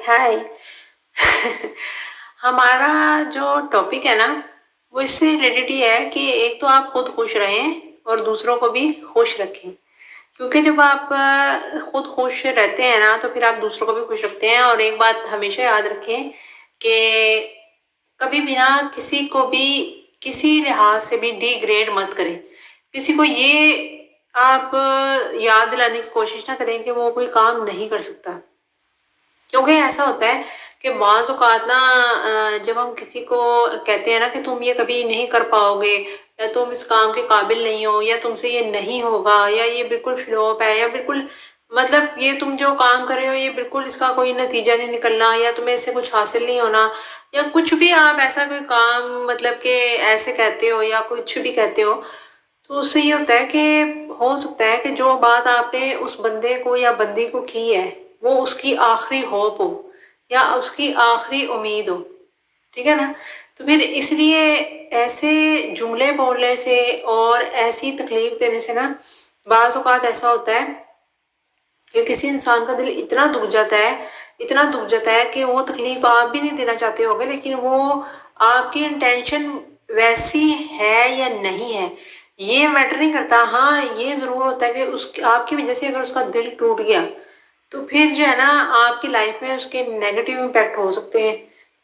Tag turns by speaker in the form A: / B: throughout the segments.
A: हाय। हमारा जो टॉपिक है ना, वो इससे रिलेटेड ही है कि एक तो आप खुद खुश रहें और दूसरों को भी खुश रखें। क्योंकि जब आप खुद खुश रहते हैं ना, तो फिर आप दूसरों को भी खुश रखते हैं। और एक बात हमेशा याद रखें कि कभी भी ना किसी को भी किसी लिहाज से भी डिग्रेड मत करें। किसी को ये आप याद दिलाने की कोशिश ना करें कि वो कोई काम नहीं कर सकता। क्योंकि ऐसा होता है कि बाज़ औक़ात ना जब हम किसी को कहते हैं ना कि तुम ये कभी नहीं कर पाओगे, या तुम इस काम के काबिल नहीं हो, या तुमसे ये नहीं होगा, या ये बिल्कुल फ्लॉप है, या बिल्कुल मतलब ये तुम जो काम कर रहे हो ये बिल्कुल इसका कोई नतीजा नहीं निकलना, या तुम्हें इससे कुछ हासिल नहीं होना, या कुछ भी आप ऐसा कोई काम मतलब कि ऐसे कहते हो या कुछ भी कहते हो, तो उससे ये होता है कि हो सकता है कि जो बात आपने उस बंदे को या बंदी को की है वो उसकी आखिरी होप हो या उसकी आखिरी उम्मीद हो। ठीक है ना? तो फिर इसलिए ऐसे जुमले बोलने से और ऐसी तकलीफ देने से ना, बाज़ औक़ात ऐसा होता है कि किसी इंसान का दिल इतना दुख जाता है, इतना दुख जाता है कि वो तकलीफ आप भी नहीं देना चाहते होगे, लेकिन वो आपकी इंटेंशन वैसी है या नहीं है ये मैटर नहीं करता। हाँ, ये ज़रूर होता है कि उस आपकी वजह से अगर उसका दिल टूट गया तो फिर जो है ना आपकी लाइफ में उसके नेगेटिव इम्पैक्ट हो सकते हैं।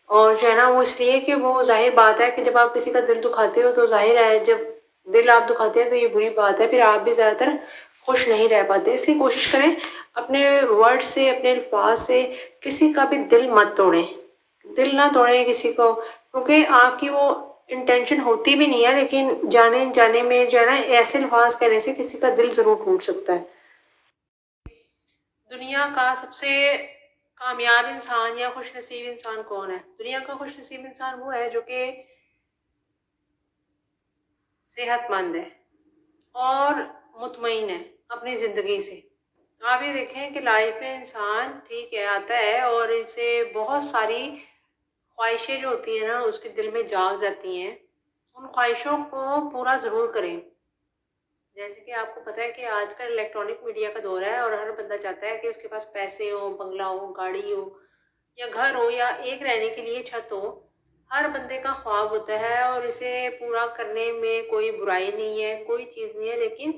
A: और जो है ना वो इसलिए कि वो जाहिर बात है कि जब आप किसी का दिल दुखाते हो तो जाहिर है जब दिल आप दुखाते हैं तो ये बुरी बात है, फिर आप भी ज़्यादातर खुश नहीं रह पाते। इसलिए कोशिश करें अपने वर्ड से, अपने अल्फाज से किसी का भी दिल मत तोड़ें, दिल ना तोड़ें किसी को, क्योंकि आपकी वो इंटेंशन होती भी नहीं है, लेकिन जाने जाने में जो है ना ऐसे अल्फाज कहने से किसी का दिल ज़रूर टूट सकता है। दुनिया का सबसे कामयाब इंसान या खुशनसीब इंसान कौन है? दुनिया का खुशनसीब इंसान वो है जो कि सेहतमंद है और मुतमईन है अपनी ज़िंदगी से। आप ये देखें कि लाइफ में इंसान ठीक है आता है और इसे बहुत सारी ख्वाहिशें जो होती हैं ना उसके दिल में जाग जाती हैं। उन ख्वाहिशों को पूरा ज़रूर करें। जैसे कि आपको पता है कि आजकल इलेक्ट्रॉनिक मीडिया का दौर है और हर बंदा चाहता है कि उसके पास पैसे हो, बंगला हो, गाड़ी हो, या घर हो, या एक रहने के लिए छत हो। हर बंदे का ख्वाब होता है और इसे पूरा करने में कोई बुराई नहीं है, कोई चीज़ नहीं है, लेकिन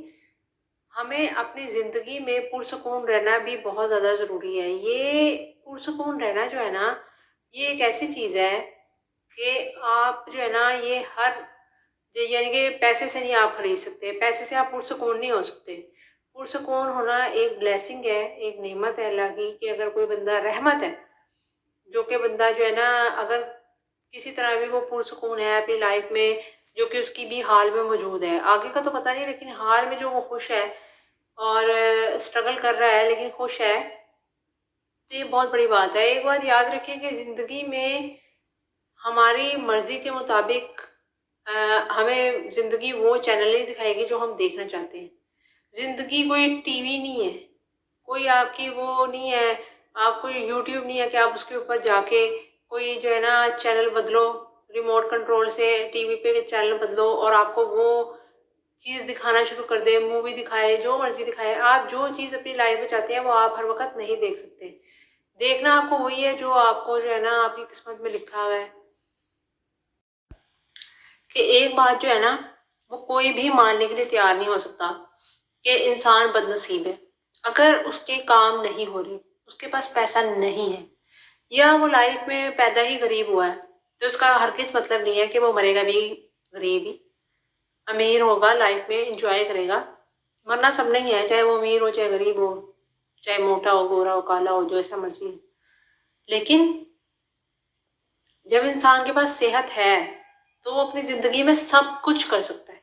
A: हमें अपनी ज़िंदगी में पुरसुकून रहना भी बहुत ज़्यादा ज़रूरी है। ये पुरसुकून रहना जो है ना, ये एक ऐसी चीज़ है कि आप जो है ना ये हर यानी कि पैसे से नहीं आप खरीद सकते, पैसे से आप पुरसुकून नहीं हो सकते। पुरसुकून होना एक ब्लेसिंग है, एक नेमत है अल्लाह की, कि अगर कोई बंदा रहमत है, जो कि बंदा जो है ना अगर किसी तरह भी वो पुरसुकून है अपनी लाइफ में, जो कि उसकी भी हाल में मौजूद है, आगे का तो पता नहीं, लेकिन हाल में जो वो खुश है और स्ट्रगल कर रहा है लेकिन खुश है, तो ये बहुत बड़ी बात है। एक बात याद रखें कि ज़िंदगी में हमारी मर्ज़ी के मुताबिक हमें ज़िंदगी वो चैनल नहीं दिखाएगी जो हम देखना चाहते हैं। ज़िंदगी कोई टीवी नहीं है, कोई आपकी वो नहीं है, आपको यूट्यूब नहीं है कि आप उसके ऊपर जाके कोई जो है ना चैनल बदलो, रिमोट कंट्रोल से टीवी पे चैनल बदलो और आपको वो चीज़ दिखाना शुरू कर दे, मूवी दिखाए, जो मर्ज़ी दिखाए। आप जो चीज़ अपनी लाइफ में चाहते हैं वो आप हर वक्त नहीं देख सकते। देखना आपको वही है जो आपको जो है ना आपकी किस्मत में लिखा हुआ है। कि एक बात जो है ना वो कोई भी मानने के लिए तैयार नहीं हो सकता कि इंसान बदनसीब है अगर उसके काम नहीं हो रहे, उसके पास पैसा नहीं है, या वो लाइफ में पैदा ही गरीब हुआ है, तो उसका हर किस मतलब नहीं है कि वो मरेगा भी गरीब ही। अमीर होगा, लाइफ में इंजॉय करेगा। मरना सबने ही है, चाहे वो अमीर हो चाहे गरीब हो, चाहे मोटा हो, गोरा हो, काला हो, जो ऐसा मर्जी। लेकिन जब इंसान के पास सेहत है तो वो अपनी ज़िंदगी में सब कुछ कर सकता है।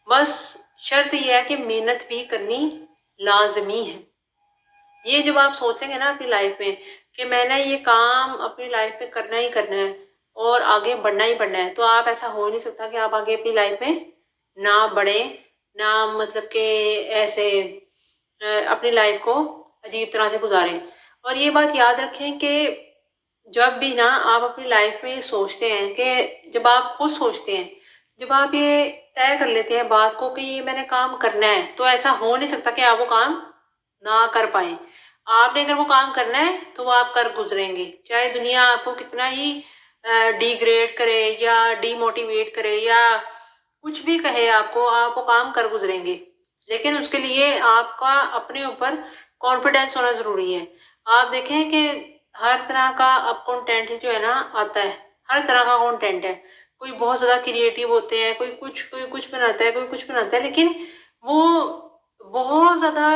A: बस शर्त यह है कि मेहनत भी करनी लाजमी है। ये जब आप सोच लेंगे ना अपनी लाइफ में कि मैंने ये काम अपनी लाइफ में करना ही करना है और आगे बढ़ना ही बढ़ना है, तो आप ऐसा हो नहीं सकता कि आप आगे अपनी लाइफ में ना बढ़े, ना मतलब कि ऐसे अपनी लाइफ को अजीब तरह से गुजारें। और ये बात याद रखें कि जब भी ना आप अपनी लाइफ में सोचते हैं कि जब आप खुद सोचते हैं, जब आप ये तय कर लेते हैं बात को कि ये मैंने काम करना है, तो ऐसा हो नहीं सकता कि आप वो काम ना कर पाए। आपने अगर वो काम करना है तो वो आप कर गुजरेंगे, चाहे दुनिया आपको कितना ही डिग्रेड करे या डीमोटिवेट करे या कुछ भी कहे आपको, आप वो काम कर गुजरेंगे। लेकिन उसके लिए आपका अपने ऊपर कॉन्फिडेंस होना ज़रूरी है। आप देखें कि हर तरह का अब कंटेंट जो है ना आता है, हर तरह का कंटेंट है। कोई बहुत ज़्यादा क्रिएटिव होते हैं, कोई कुछ बनाता है, कोई कुछ बनाता है, लेकिन वो बहुत ज़्यादा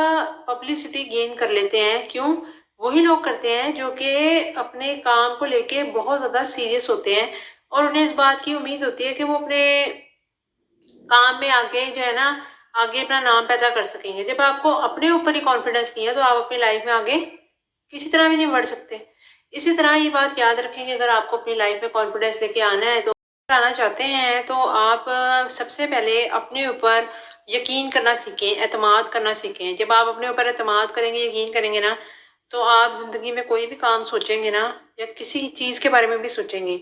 A: पब्लिसिटी गेन कर लेते हैं। क्यों? वही लोग करते हैं जो कि अपने काम को लेके बहुत ज़्यादा सीरियस होते हैं और उन्हें इस बात की उम्मीद होती है कि वो अपने काम में आगे जो है ना, आगे अपना नाम पैदा कर सकेंगे। जब आपको अपने ऊपर ही कॉन्फिडेंस नहीं है तो आप अपनी लाइफ में आगे किसी तरह भी नहीं बढ़ सकते। इसी तरह ये बात याद रखेंगे, अगर आपको अपनी लाइफ में कॉन्फिडेंस लेके आना है तो आना चाहते हैं तो आप सबसे पहले अपने ऊपर यकीन करना सीखें, एतमाद करना सीखें। जब आप अपने ऊपर एतमाद करेंगे, यकीन करेंगे ना, तो आप ज़िंदगी में कोई भी काम सोचेंगे ना, या किसी चीज़ के बारे में भी सोचेंगे,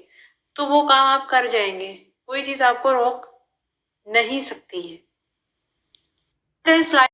A: तो वो काम आप कर जाएंगे। कोई चीज़ आपको रोक नहीं सकती है।